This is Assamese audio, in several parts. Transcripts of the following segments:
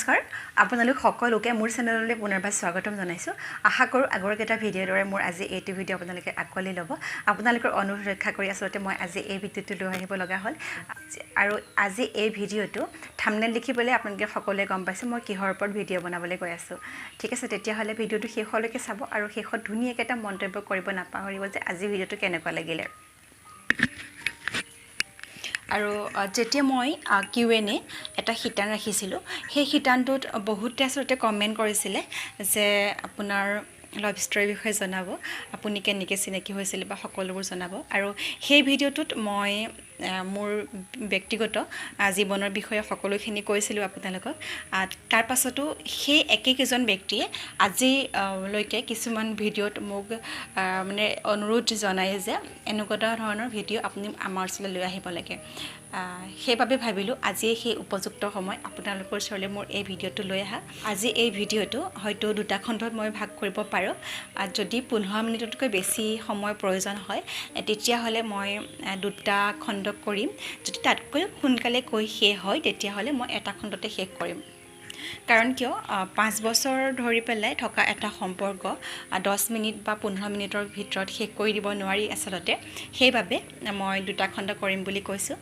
নমস্কাৰ আপোনালোক সকলোকে মোৰ চেনেললৈ পুনৰবাৰ স্বাগতম জনাইছো আশা কৰো আগৰ কেটা ভিডিঅ'ৰ দৰে মোৰ আজি এইটো ভিডিঅ' আপোনালোকে আকলি ল'ব আপোনালোকৰ অনুৰোধ ৰক্ষা কৰি আসলতে মই আজি এই ভিডিঅ'টো লৈ আহিব লগা হ'ল আৰু আজি এই ভিডিঅ'টো থাম্বনেল লিখিবলৈ আপোনালোকে সকলোৱে গম পাইছে মই কিহৰ ওপৰত ভিডিঅ' বনাবলৈ গৈ আছো ঠিক আছে তেতিয়া হলে ভিডিঅ'টো শেষলৈকে চাব আৰু শেষত ধুনীয়াকৈ এটা মন্তব্য কৰিব নাপাহৰিব যে আজি ভিডিঅ'টো কেনেকুৱা লাগিলে আৰু যেতিয়া মই কিউএনএ এটা শিতান ৰাখিছিলো সেই শিতানটোত বহুতে আসলতে কমেন্ট কৰিছিলে যে আপোনাৰ লাভ ষ্টৰী বিষয়ে জনাব আপুনি কেনেকৈ চিনাকি হৈছিল বা সকলোবোৰ জনাব আৰু সেই ভিডিঅ'টোত মই মোৰ ব্যক্তিগত জীৱনৰ বিষয়ে সকলোখিনি কৈছিলো আপোনালোকক তাৰ পাছতো সেই একেজন ব্যক্তিয়ে আজি লৈকে কিছুমান ভিডিঅ'ত মোক মানে অনুৰোধ জনায় যে এনেকুৱা ধৰণৰ ভিডিঅ' আপুনি আমাৰ ওচৰলৈ লৈ আহিব লাগে সেইভাবে ভাবিলো আজি সেই উপযুক্ত সময় আপোনালোকৰ ওচৰলৈ মোৰ এই ভিডিঅ'টো লৈ আহা আজি এই ভিডিঅ'টো হয়তো দুটা খণ্ডত মই ভাগ কৰিব পাৰো যদি 15 মিনিটতকৈ বেছি সময় প্ৰয়োজন হয় তেতিয়া হলে মই দুটা খণ্ড কৰিম যদি তাতকৈ সোনকালে কৈ শেষ হয় তেতিয়া হলে মই এটা খণ্ডতে শেষ কৰিম কাৰণ কিয় 5 বছৰ ধৰি পেলাই থকা এটা সম্পৰ্ক 10 মিনিট বা 15 মিনিটৰ ভিতৰত শেষ কৰি দিব নোৱাৰি আসলতে সেইভাবে মই দুটা খণ্ড কৰিম বুলি কৈছো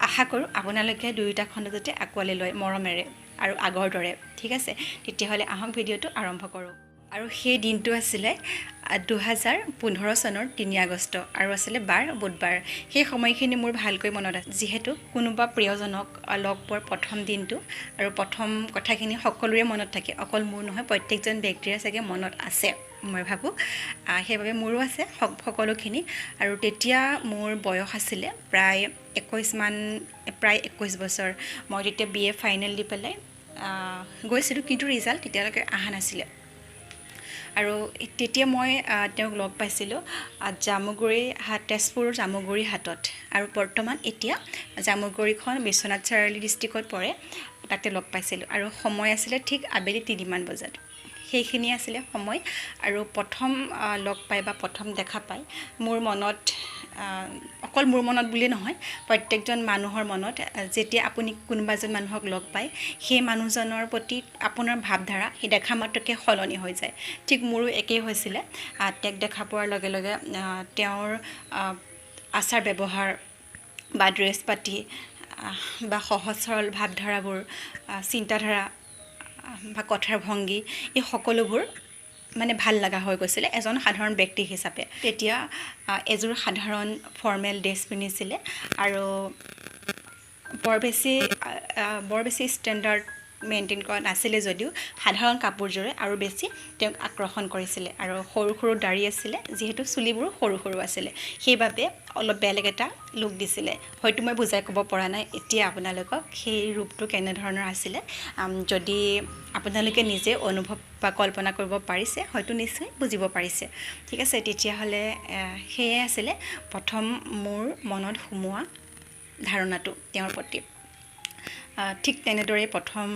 আশা কৰো আপোনালোকে দুটা খণ্ড যাতে আকোৱালি লয় মৰমেৰে আৰু আগৰ দৰে ঠিক আছে তেতিয়া হলে আহক ভিডিঅ'টো আৰম্ভ কৰো আৰু সেই দিনটো আছিল 2015 চনৰ 3 আগষ্ট আৰু আছিল বাৰ বুধবাৰ সেই সময়খিনি মোৰ ভালকৈ মনত আছে যেহেতু কোনোবা প্ৰিয়জনক লগ পোৱাৰ প্ৰথম দিনটো আৰু প্ৰথম কথাখিনি সকলোৰে মনত থাকে অকল মোৰ নহয় প্ৰত্যেকজন ব্যক্তিৰ চাগে মনত আছে মই ভাবো সেইভাবে মোৰো আছে সকলোখিনি আৰু তেতিয়া মোৰ বয়স আছিল প্ৰায় 21 বছৰ মই তেতিয়া বিএ ফাইনেল দি পেলাই গৈছিলো কিন্তু ৰিজাল্ট তেতিয়ালৈকে আহা নাছিল আৰু তেতিয়া মই তেওঁক লগ পাইছিলো জামুগুৰি তেজপুৰ জামুগুৰি হাটত আৰু বৰ্তমান এতিয়া জামুগুৰিখন বিশ্বনাথ চাৰিআলি ডিস্ট্ৰিক্টত পৰে তাতে লগ পাইছিলো আৰু সময় আছিল ঠিক আবেলি 3 মান বজাত সেইখিনি আছিল সময় আৰু প্ৰথম লগ পাই বা প্ৰথম দেখা পাই মোৰ মনত অকল মোৰ মনত বুলি নহয় প্ৰত্যেকজন মানুহৰ মনত যেতিয়া আপুনি কোনোবাজন মানুহক লগ পায় সেই মানুহজনৰ প্ৰতি আপোনাৰ ভাৱধাৰা হি দেখা মাত্ৰকে খলনি হৈ যায় ঠিক মোৰো একেই হৈছিল তেক দেখা পোৱাৰ লগে লগে তেওঁৰ আচাৰ ব্যৱহাৰ বা ড্ৰেছ পাতি বা সহজ সৰল ভাৱধাৰাবোৰ চিন্তাধাৰা বা কথাৰ ভংগী এই সকলোবোৰ মানে ভাল লাগা হৈ গৈছিল এজন সাধাৰণ ব্যক্তি হিচাপে তেতিয়া এজোৰ সাধাৰণ ফৰ্মেল ড্ৰেছ পিন্ধিছিল আৰু বৰ বেছি ষ্টেণ্ডাৰ্ড মেইনটেইন কৰা নাছিল যদিও সাধাৰণ কাপোৰজোৰে আৰু বেছি তেওঁক আকৰ্ষণ কৰিছিল আৰু সৰু সৰু দাড়ি আছিল যেহেতু চুলিবোৰ সৰু সৰু আছিল সেইভাবে অলপ বেলেগ এটা লুক দিছিল হয়তো মই বুজাই ক'ব পৰা নাই এতিয়া আপোনালোকক সেই ৰূপটো কেনে ধৰণৰ আছিল যদি আপোনালোকে নিজে অনুভৱ বা কল্পনা কৰিব পাৰিছে হয়তো নিশ্চয় বুজিব পাৰিছে ঠিক আছে তেতিয়া হলে হেয়ে আছিল প্ৰথম মোৰ মনত সোমোৱা ধাৰণাটো তেওঁৰ প্ৰতি ঠিক তেনেদৰে প্ৰথম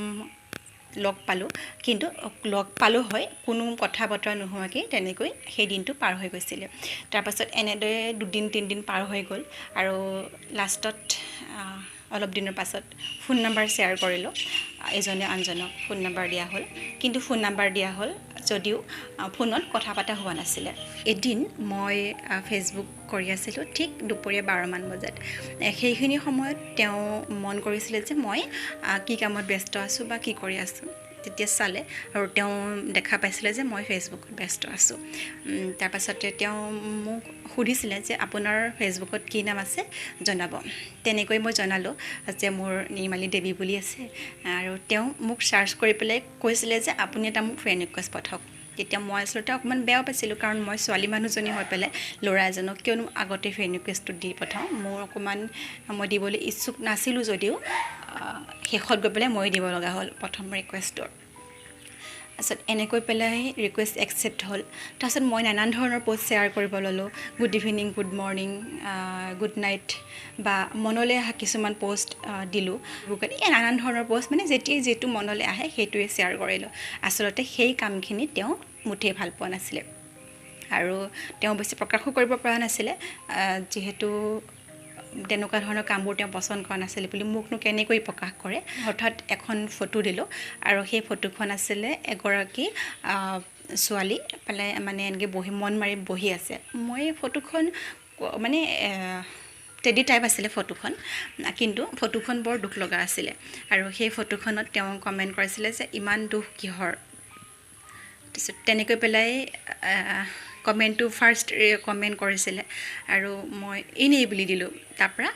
লগ পালো কিন্তু লগ পালো হয় কোনো কথা বতৰা নোহোৱাকৈ তেনেকৈ সেই দিনটো পাৰ হৈ গৈছিল তাৰ পাছত এনেদৰে দুদিন তিনদিন পাৰ হৈ গ'ল আৰু লাষ্টত অলপ দিনৰ পাছত ফোন নম্বৰ শেয়াৰ কৰিলো এজনে আনজনক ফোন নম্বৰ দিয়া হ'ল কিন্তু ফোন নম্বৰ দিয়া হ'ল যদিও ফোনত কথা পাতা হোৱা নাছিল এদিন মই ফেসবুক কৰি আছিলো ঠিক দুপৰীয়া 12 মান বজাত সেইখিনি সময়ত তেওঁ মন কৰিছিল যে মই কি কামত ব্যস্ত আছো বা কি কৰি আছো তেতিয়া চালে আৰু তেওঁ দেখা পাইছিল যে মই ফেসবুকত ব্যস্ত আছো তাৰ পাছতে তেওঁ মোক সুধিছিল যে আপোনাৰ ফেসবুকত কি নাম আছে জনাব তেনেকৈ মই জনালো যে মোৰ নিৰ্মালী দেৱী বুলি আছে আৰু তেওঁ মোক সাৰ্চ কৰি পেলাই কৈছিল যে আপুনি এটা মোক ফ্ৰেণ্ড ৰিকুৱেষ্ট পঠাওক তেতিয়া মই আসলতে অকমান বেয়া পাইছিলো কাৰণ মই ছোৱালী মানুহজনী হৈ পেলাই ল'ৰা এজনক কিয়নো আগতে ফ্ৰেণ্ড ৰিকুৱেষ্টটো দি পঠাও মোৰ অকমান মই দিবলৈ ইচ্ছুক নাছিলো যদিও শেষত গৈ পেলাই মই দিব লগা হ'ল প্ৰথম ৰিকুৱেষ্টৰ আসলে এনেকৈ পেলাই ৰিকুৱেষ্ট একচেপ্ট হ'ল তাৰছত মই নানান ধৰণৰ পোষ্ট শেয়াৰ কৰিব ললো good evening good morning good night বা মনলৈ অহা কিছুমান পোষ্ট দিলো গুগল এই নানান ধৰণৰ পোষ্ট মানে যেতিয়াই যেটো মনলৈ আহে সেইটোৱে শেয়াৰ কৰিলো আসলতে সেই কামখিনি তেওঁ মুঠে ভাল পোৱা নাছিল আৰু তেওঁ বেছি প্ৰকাশো কৰিব পৰা নাছিল যেহেতু তেনেকুৱা ধৰণৰ কামবোৰ তেওঁ পচন্দ কৰা নাছিলে বুলি মোকনো কেনেকৈ প্ৰকাশ কৰে। হঠাৎ এখন ফটো দিলোঁ আৰু সেই ফটোখন আছিলে এগৰাকী ছোৱালী পেলাই মানে এনেকৈ মন মাৰি বহি আছে। মই ফটোখন মানে টেডি টাইপ আছিলে ফটোখন, কিন্তু ফটোখন বৰ দুখ লগা আছিলে। আৰু সেই ফটোখনত তেওঁ কমেণ্ট কৰিছিলে যে ইমান দুখ কিহৰ। তাৰপিছত তেনেকৈ পেলাই কমেণ্টটো ফাৰ্ষ্ট কমেণ্ট কৰিছিলে আৰু মই এনেই বুলি দিলোঁ। তাৰপৰা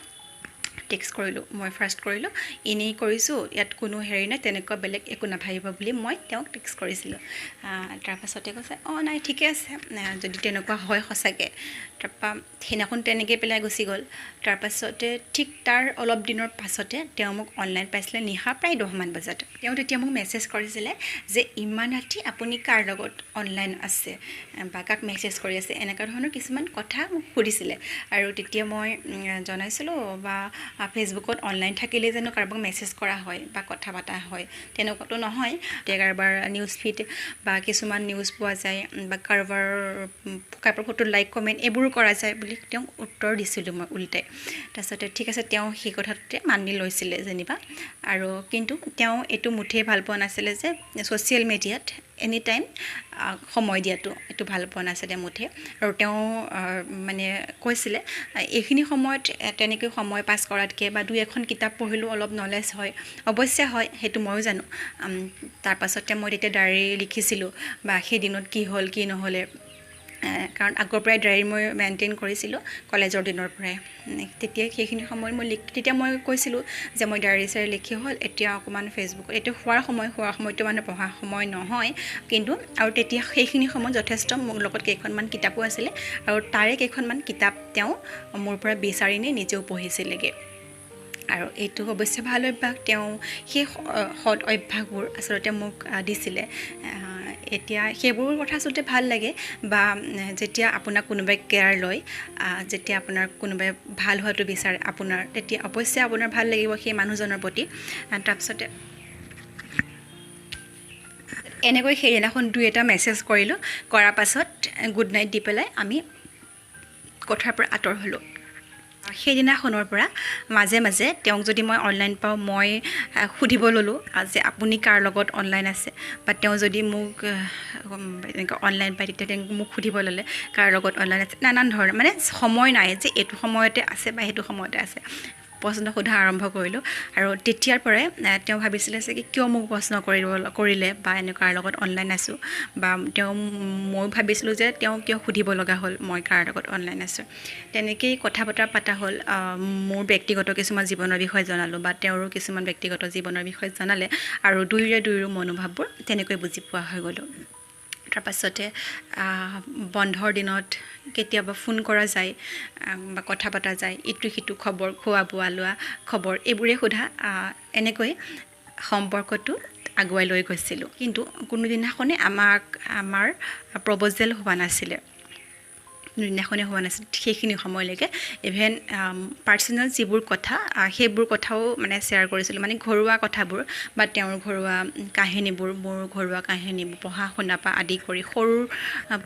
টেক্সট কৰিলোঁ, মই ফাৰ্ষ্ট কৰিলোঁ এনেই কৰিছোঁ, ইয়াত কোনো হেৰি নাই, তেনেকুৱা বেলেগ একো নাভাবিব বুলি মই তেওঁক টেক্সট কৰিছিলোঁ। তাৰপাছতে কৈছে নাই ঠিকে আছে যদি তেনেকুৱা হয় সঁচাকৈ। তাৰপৰা সেইদিনাখন তেনেকৈ পেলাই গুচি গ'ল। তাৰপাছতে ঠিক তাৰ অলপ দিনৰ পাছতে তেওঁ মোক অনলাইন পাইছিলে নিশা প্ৰায় 10মান বজাত। তেওঁ তেতিয়া মোক মেছেজ কৰিছিলে যে ইমান ৰাতি আপুনি কাৰ লগত অনলাইন আছে বা কাক মেছেজ কৰি আছে, এনেকুৱা ধৰণৰ কিছুমান কথা মোক সুধিছিলে। আৰু তেতিয়া মই জনাইছিলোঁ বা ফেচবুকত অনলাইন থাকিলে জানো কাৰোবাক মেছেজ কৰা হয় বা কথা পতা হয়, তেনেকুৱাতো নহয়। কাৰোবাৰ নিউজ ফিড বা কিছুমান নিউজ পোৱা যায় বা কাৰোবাৰ ফটো লাইক কমেণ্ট এইবোৰো কৰা যায় বুলি তেওঁক উত্তৰ দিছিলোঁ মই উল্টাই। তাৰপিছতে ঠিক আছে তেওঁ সেই কথাটোতে মানি লৈছিলে যেনিবা। আৰু কিন্তু তেওঁ এইটো মুঠেই ভাল পোৱা নাছিলে যে ছ'চিয়েল মিডিয়াত এনি টাইম সময় দিয়াটো এইটো ভাল পোৱা নাছিলে মুঠে। আৰু তেওঁ মানে কৈছিলে এইখিনি সময়ত তেনেকৈ সময় পাছ কৰাতকৈ বা 2-এখন কিতাপ পঢ়িলেও অলপ নলেজ হয়। অৱশ্যে হয়, সেইটো ময়ো জানো। তাৰপাছতে মই তেতিয়া ডায়েৰী লিখিছিলোঁ বা সেই দিনত কি হ'ল কি নহ'লে, কাৰণ আগৰ পৰাই ডায়েৰী মই মেইনটেইন কৰিছিলোঁ কলেজৰ দিনৰ পৰাই। তেতিয়া সেইখিনি সময়ত তেতিয়া মই কৈছিলোঁ যে মই ডায়েৰী চায়েৰী লিখি হ'ল, এতিয়া অকণমান ফেচবুকত এতিয়া শোৱাৰ সময়তো মানে পঢ়াৰ সময় নহয়, কিন্তু আৰু তেতিয়া সেইখিনি সময়ত যথেষ্ট মোৰ লগত কেইখনমান কিতাপো আছিলে আৰু তাৰে কেইখনমান কিতাপ তেওঁ মোৰ পৰা বিচাৰি নি নিজেও পঢ়িছিলেগৈ। আৰু এইটো অৱশ্যে ভাল অভ্যাস, তেওঁ সেই সৎ অভ্যাসবোৰ আচলতে মোক দিছিলে। এতিয়া সেইবোৰ কথা আচলতে ভাল লাগে বা যেতিয়া আপোনাক কোনোবাই কেয়াৰ লয়, যেতিয়া আপোনাৰ কোনোবাই ভাল হোৱাটো বিচাৰে আপোনাৰ, তেতিয়া অৱশ্যে আপোনাৰ ভাল লাগিব সেই মানুহজনৰ প্ৰতি। তাৰপিছতে এনেকৈ সেইদিনাখন 2-এটা মেছেজ কৰিলোঁ, কৰাৰ পাছত গুড নাইট দি পেলাই আমি কথাৰ পৰা আঁতৰ হ'লোঁ। সেইদিনাখনৰ পৰা মাজে মাজে তেওঁক যদি মই অনলাইন পাওঁ মই সুধিব ল'লোঁ যে আপুনি কাৰ লগত অনলাইন আছে, বা তেওঁ যদি মোক এনেকৈ অনলাইন পায় তেতিয়া তেওঁ মোক সুধিব ল'লে কাৰ লগত অনলাইন আছে। নানান ধৰণৰ মানে সময় নাই যে এইটো সময়তে আছে বা সেইটো সময়তে আছে, প্ৰশ্ন সোধা আৰম্ভ কৰিলোঁ। আৰু তেতিয়াৰ পৰাই তেওঁ ভাবিছিলে চাগে কিয় মোক প্ৰশ্ন কৰিলে বা এনেকুৱা লগত অনলাইন আছোঁ, বা ময়ো ভাবিছিলোঁ যে তেওঁ কিয় সুধিব লগা হ'ল মই কাৰ লগত অনলাইন আছোঁ। তেনেকেই কথা বতৰা পতা হ'ল। মোৰ ব্যক্তিগত কিছুমান জীৱনৰ বিষয়ে জনালোঁ বা তেওঁৰো কিছুমান ব্যক্তিগত জীৱনৰ বিষয়ে জনালে, আৰু দুয়োৰো মনোভাৱবোৰ তেনেকৈ বুজি পোৱা হৈ গ'লোঁ। তাৰপাছতে বন্ধৰ দিনত কেতিয়াবা ফোন কৰা যায় বা কথা পতা যায়, ইটো সিটো খবৰ, খোৱা বোৱা লোৱা খবৰ এইবোৰে সোধা, এনেকৈ সম্পৰ্কটো আগুৱাই লৈ গৈছিলোঁ। কিন্তু কোনোদিনাখনে আমাৰ প্ৰপ'জেল হোৱা নাছিলে, সেইখিনি সময়লৈকে। ইভেন পাৰ্চনেল যিবোৰ কথা সেইবোৰ কথাও মানে শ্বেয়াৰ কৰিছিলোঁ, মানে ঘৰুৱা কথাবোৰ বা তেওঁৰ ঘৰুৱা কাহিনীবোৰ, মোৰ ঘৰুৱা কাহিনীবোৰ, পঢ়া শুনা পৰা আদি কৰি সৰুৰ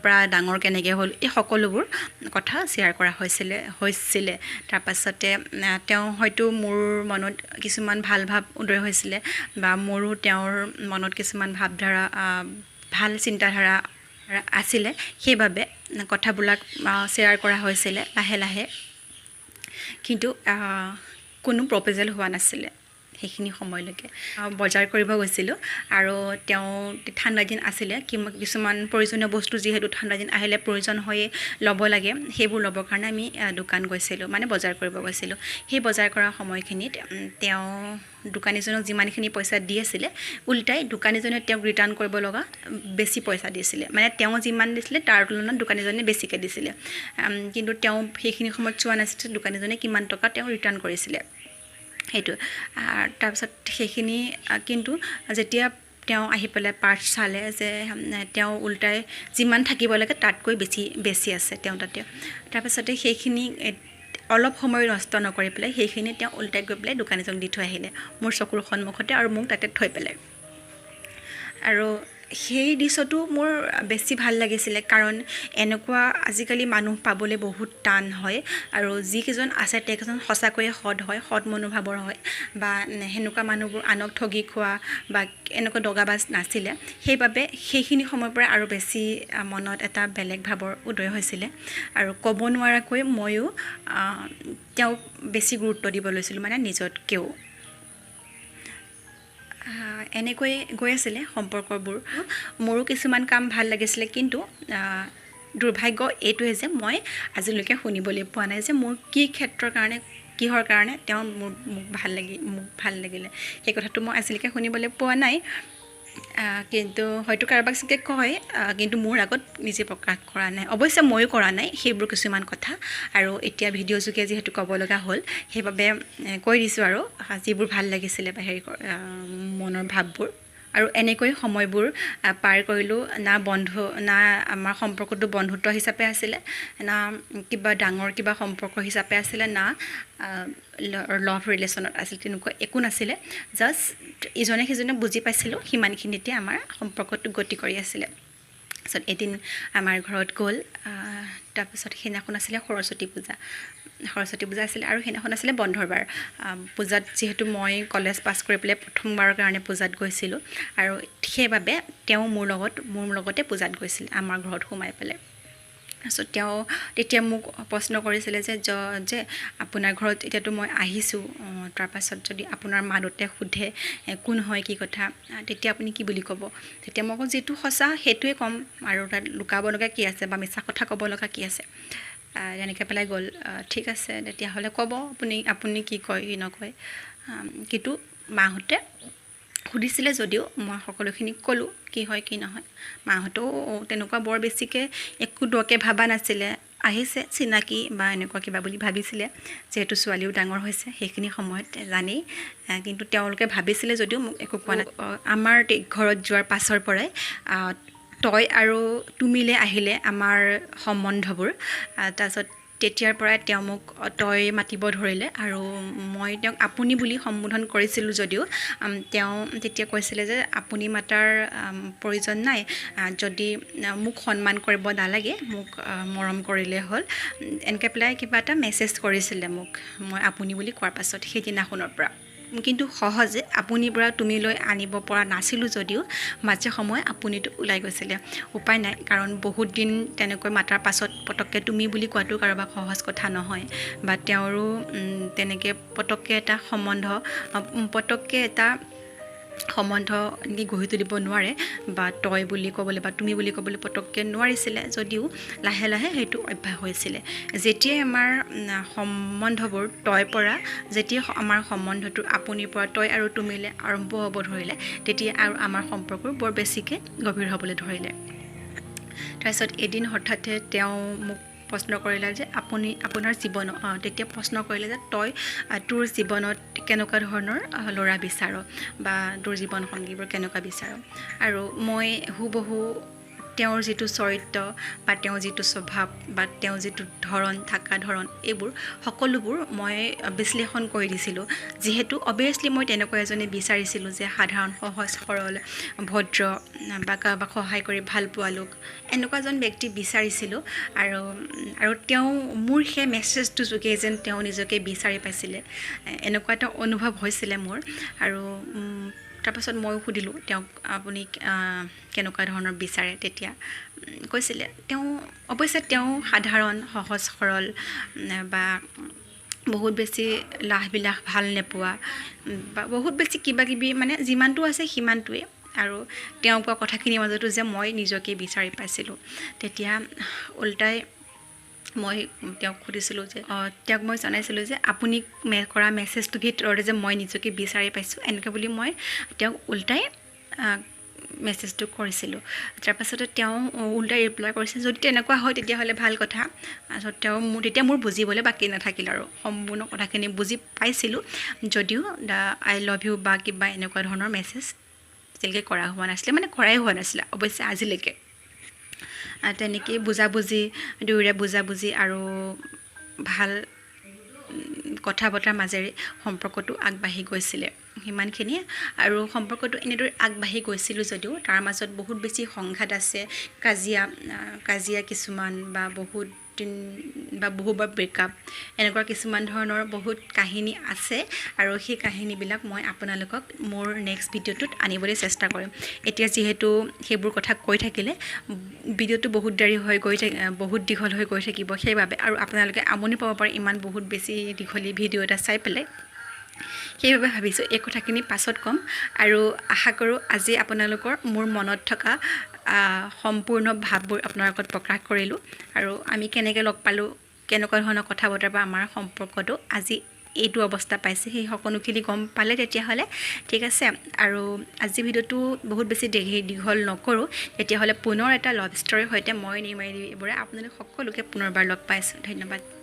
পৰা ডাঙৰ কেনেকৈ হ'ল, এই সকলোবোৰ কথা শ্বেয়াৰ কৰা হৈছিলে। তাৰপাছতে তেওঁ হয়তো মোৰ মনত কিছুমান ভাল ভাৱ উদয় হৈছিলে বা মোৰো তেওঁৰ মনত কিছুমান ভাৱধাৰা, ভাল চিন্তাধাৰা আছিলে, সেইবাবে কথাবিলাক শ্বেয়াৰ কৰা হৈছিলে লাহে লাহে। কিন্তু কোনো প্ৰপ'জেল হোৱা নাছিলে সেইখিনি সময়লৈকে। বজাৰ কৰিব গৈছিলোঁ আৰু তেওঁ ঠাণ্ডা দিন আছিলে, কিছুমান প্ৰয়োজনীয় বস্তু যিহেতু ঠাণ্ডা দিন আহিলে প্ৰয়োজন হৈয়ে ল'ব লাগে, সেইবোৰ ল'বৰ কাৰণে আমি দোকান গৈছিলোঁ, মানে বজাৰ কৰিব গৈছিলোঁ। সেই বজাৰ কৰা সময়খিনিত তেওঁ দোকানীজনক যিমানখিনি পইচা দি আছিলে, উল্টাই দোকানীজনে তেওঁক ৰিটাৰ্ণ কৰিব লগা বেছি পইচা দিছিলে, মানে তেওঁ যিমান দিছিলে তাৰ তুলনাত দোকানীজনে বেছিকৈ দিছিলে। কিন্তু তেওঁ সেইখিনি সময়ত চোৱা নাছিলে দোকানীজনে কিমান টকা তেওঁ ৰিটাৰ্ণ কৰিছিলে সেইটো। তাৰপিছত সেইখিনি কিন্তু যেতিয়া তেওঁ আহি পেলাই পাৰ্চ চালে যে তেওঁ উল্টাই যিমান থাকিব লাগে তাতকৈ বেছি আছে তেওঁ তাতে। তাৰপিছতে সেইখিনি অলপ সময় নষ্ট নকৰি পেলাই সেইখিনি তেওঁ উল্টাই গৈ পেলাই দোকানীজনক দি থৈ আহিলে মোৰ চকুৰ সন্মুখতে, আৰু মোক তাতে থৈ পেলাই। আৰু সেই দৃশ্যটো মোৰ বেছি ভাল লাগিছিলে কাৰণ এনেকুৱা আজিকালি মানুহ পাবলৈ বহুত টান হয় আৰু যিকেইজন আছে তেকেইজন সঁচাকৈয়ে সৎ হয়, সৎ মনোভাৱৰ হয় বা সেনেকুৱা মানুহবোৰ আনক ঠগি খোৱা বা এনেকুৱা দগাবাজ নাছিলে। সেইবাবে সেইখিনি সময়ৰ পৰা আৰু বেছি মনত এটা বেলেগ ভাৱৰ উদয় হৈছিলে আৰু ক'ব নোৱাৰাকৈ ময়ো তেওঁক বেছি গুৰুত্ব দিব লৈছিলোঁ, মানে নিজতকৈও। এনেকৈ গৈ আছিলে সম্পৰ্কবোৰ। মোৰো কিছুমান কাম ভাল লাগিছিলে, কিন্তু দুৰ্ভাগ্য এইটোৱে যে মই আজিলৈকে শুনিবলৈ পোৱা নাই যে মোৰ কি ক্ষেত্ৰৰ কাৰণে, কিহৰ কাৰণে তেওঁ মোক ভাল লাগিলে। সেই কথাটো মই আজিলৈকে শুনিবলৈ পোৱা নাই, কিন্তু হয়তো কাৰোবাক চাগে কয়, কিন্তু মোৰ আগত নিজে প্ৰকাশ কৰা নাই। অৱশ্যে ময়ো কৰা নাই সেইবোৰ কিছুমান কথা, আৰু এতিয়া ভিডিঅ' যোগে যিহেতু ক'ব লগা হ'ল সেইবাবে কৈ দিছোঁ আৰু যিবোৰ ভাল লাগিছিলে বা মনৰ ভাৱবোৰ। আৰু এনেকৈ সময়বোৰ পাৰ কৰিলোঁ। না আমাৰ সম্পৰ্কটো বন্ধুত্ব হিচাপে আছিলে, না কিবা ডাঙৰ কিবা সম্পৰ্ক হিচাপে আছিলে, না লাভ ৰিলেশ্যনত আছিল, তেনেকুৱা একো নাছিলে। জাষ্ট ইজনে সিজনে বুজি পাইছিলোঁ, সিমানখিনিতে আমাৰ সম্পৰ্কটো গতি কৰি আছিলে। তাৰপিছত এদিন আমাৰ ঘৰত গ'ল, তাৰপিছত সেইদিনাখন আছিলে সৰস্বতী পূজা আছিলে, আৰু সেইদিনাখন আছিলে বন্ধৰ বাৰ। পূজাত যিহেতু মই কলেজ পাছ কৰি পেলাই প্ৰথমবাৰৰ কাৰণে পূজাত গৈছিলোঁ, আৰু সেইবাবে তেওঁ মোৰ লগতে পূজাত গৈছিল, আমাৰ ঘৰত সোমাই পেলাই। তাৰপিছত তেওঁ তেতিয়া মোক প্ৰশ্ন কৰিছিলে যে আপোনাৰ ঘৰত এতিয়াতো মই আহিছোঁ, তাৰপাছত যদি আপোনাৰ মা দেউতাই সোধে কোন হয় কি কথা, তেতিয়া আপুনি কি বুলি ক'ব? তেতিয়া মই কওঁ যিটো সঁচা সেইটোৱে ক'ম, আৰু তাত লুকাব লগা কি আছে বা মিছা কথা ক'ব লগা কি আছে। তেনেকৈ পেলাই গ'ল। ঠিক আছে তেতিয়াহ'লে ক'ব আপুনি কি কয় কি নকয়। কিন্তু মাহঁতে সুধিছিলে যদিও মই সকলোখিনি ক'লোঁ কি হয় কি নহয়। মাহঁতেও তেনেকুৱা বৰ বেছিকৈ একো দকে ভবা নাছিলে, আহিছে চিনাকি বা এনেকুৱা কিবা বুলি ভাবিছিলে, যিহেতু ছোৱালীও ডাঙৰ হৈছে সেইখিনি সময়ত জানেই। কিন্তু তেওঁলোকে ভাবিছিলে যদিও মোক একো কোৱা নাই। আমাৰ ঘৰত যোৱাৰ পাছৰ পৰাই তই আৰু তুমিলে আহিলে আমাৰ সম্বন্ধবোৰ। তাৰপিছত তেতিয়াৰ পৰাই তেওঁ মোক তই মাতিব ধৰিলে, আৰু মই তেওঁক আপুনি বুলি সম্বোধন কৰিছিলোঁ যদিও তেওঁ তেতিয়া কৈছিলে যে আপুনি মাতাৰ প্ৰয়োজন নাই, যদি মোক সন্মান কৰিব নালাগে, মোক মৰম কৰিলে হ'ল। এনেকৈ পেলাই কিবা এটা মেছেজ কৰিছিলে মোক, মই আপুনি বুলি কোৱাৰ পাছত সেইদিনাখনৰ পৰা। কিন্তু সহজে আপুনিৰ পৰা তুমিলৈ আনিব পৰা নাছিলোঁ যদিও মাজে সময়ে আপুনিটো ওলাই গৈছিলে। উপায় নাই, কাৰণ বহুত দিন তেনেকৈ মাতাৰ পাছত পটককৈ তুমি বুলি কোৱাটো কাৰোবাক সহজ কথা নহয়, বা তেওঁৰো তেনেকৈ পটককৈ এটা সম্বন্ধ এনেকৈ গঢ়ি তুলিব নোৱাৰে, বা তই বুলি ক'বলৈ বা তুমি বুলি ক'বলৈ পটককৈ নোৱাৰিছিলে, যদিও লাহে লাহে সেইটো অভ্যাস হৈছিলে। যেতিয়াই আমাৰ সম্বন্ধবোৰ যেতিয়া আমাৰ সম্বন্ধটো আপুনিৰ পৰা তই আৰু তুমিলে আৰম্ভ হ'ব ধৰিলে, তেতিয়া আৰু আমাৰ সম্পৰ্কবোৰ বৰ বেছিকৈ গভীৰ হ'বলৈ ধৰিলে। তাৰপিছত এদিন হঠাতে তেওঁ মোক প্ৰশ্ন কৰিলে যে আপোনাৰ জীৱনত তেতিয়া প্ৰশ্ন কৰিলে যে তোৰ জীৱনত কেনেকুৱা ধৰণৰ ল'ৰা বিচাৰ, বা তোৰ জীৱন সংগীবোৰ কেনেকুৱা বিচাৰ। আৰু মই হুবহু তেওঁৰ যিটো চৰিত্ৰ বা তেওঁৰ যিটো স্বভাৱ বা তেওঁৰ যিটো থকা ধৰণ এইবোৰ সকলোবোৰ মই বিশ্লেষণ কৰি দিছিলোঁ। যিহেতু অভিয়াছলি মই তেনেকুৱা এজনী বিচাৰিছিলোঁ যে সাধাৰণ সহজ সৰল ভদ্ৰ বা কাৰোবাক সহায় কৰি ভাল পোৱা লোক, এনেকুৱা এজন ব্যক্তি বিচাৰিছিলোঁ। আৰু তেওঁ মোৰ সেই মেছেজটো যোগে যেন তেওঁ নিজকে বিচাৰি পাইছিলে, এনেকুৱা এটা অনুভৱ হৈছিলে মোৰ। আৰু তাৰপাছত ময়ো সুধিলোঁ তেওঁক আপুনি কেনেকুৱা ধৰণৰ বিচাৰে। তেতিয়া কৈছিলে অৱশ্যে তেওঁ সাধাৰণ সহজ সৰল বা বহুত বেছি লাহবিলাহ ভাল নোপোৱা বা বহুত বেছি কিবাকিবি, মানে যিমানটো আছে সিমানটোৱে। আৰু তেওঁ কোৱা কথাখিনিৰ মাজতো যে মই নিজকে বিচাৰি পাইছিলোঁ। তেতিয়া ওলটাই মই তেওঁক সুধিছিলোঁ যে তেওঁক মই জনাইছিলোঁ যে আপুনি কৰা মেছেজটোৰ ভিতৰতে যে মই নিজকে বিচাৰি পাইছোঁ, এনেকৈ বুলি মই তেওঁক ওলটাই মেছেজটো কৰিছিলোঁ। তাৰপাছতে তেওঁ ওলটাই ৰিপ্লাই কৰিছে যদি তেনেকুৱা হয় তেতিয়াহ'লে ভাল কথা। তাৰপিছত তেতিয়া মোৰ বুজিবলৈ বাকী নাথাকিল, আৰু সম্পূৰ্ণ কথাখিনি বুজি পাইছিলোঁ যদিও আই লাভ ইউ বা কিবা এনেকুৱা ধৰণৰ মেছেজ তেনেকৈ কৰাই হোৱা নাছিলে অৱশ্যে আজিলৈকে। তেনেকেই দুয়োৰে বুজাবুজি আৰু ভাল কথা বতৰাৰ মাজেৰে সম্পৰ্কটো আগবাঢ়ি গৈছিলে। সিমানখিনিয়ে আৰু সম্পৰ্কটো এনেদৰে আগবাঢ়ি গৈছিলোঁ যদিও তাৰ মাজত বহুত বেছি সংঘাত আছে কাজিয়া কিছুমান বা বহুবাৰ ব্ৰেকআপ এনেকুৱা কিছুমান ধৰণৰ বহুত কাহিনী আছে আৰু সেই কাহিনীবিলাক মই আপোনালোকক মোৰ নেক্সট ভিডিঅ'টোত আনিবলৈ চেষ্টা কৰিম এতিয়া যিহেতু সেইবোৰ কথা কৈ থাকিলে ভিডিঅ'টো বহুত বহুত দীঘল হৈ গৈ থাকিব সেইবাবে আৰু আপোনালোকে আমনি পাব পাৰে ইমান বহুত বেছি দীঘলী ভিডিঅ' এটা চাই পেলাই সেইবাবে ভাবিছোঁ এই কথাখিনি পাছত ক'ম আৰু আশা কৰোঁ আজি আপোনালোকৰ মোৰ মনত থকা সম্পূৰ্ণ ভাৱবোৰ আপোনাৰ আগত প্ৰকাশ কৰিলোঁ আৰু আমি কেনেকৈ লগ পালোঁ কেনেকুৱা ধৰণৰ কথা বতৰা বা আমাৰ সম্পৰ্কটো আজি এইটো অৱস্থা পাইছে সেই সকলোখিনি গম পালে তেতিয়াহ'লে ঠিক আছে আৰু আজি ভিডিঅ'টো বহুত বেছি দীঘল নকৰোঁ তেতিয়াহ'লে পুনৰ এটা লাভ ষ্টৰীৰ সৈতে মই নিৰ্মালী বৰাই আপোনালোক সকলোকে পুনৰবাৰ লগ পাইছোঁ ধন্যবাদ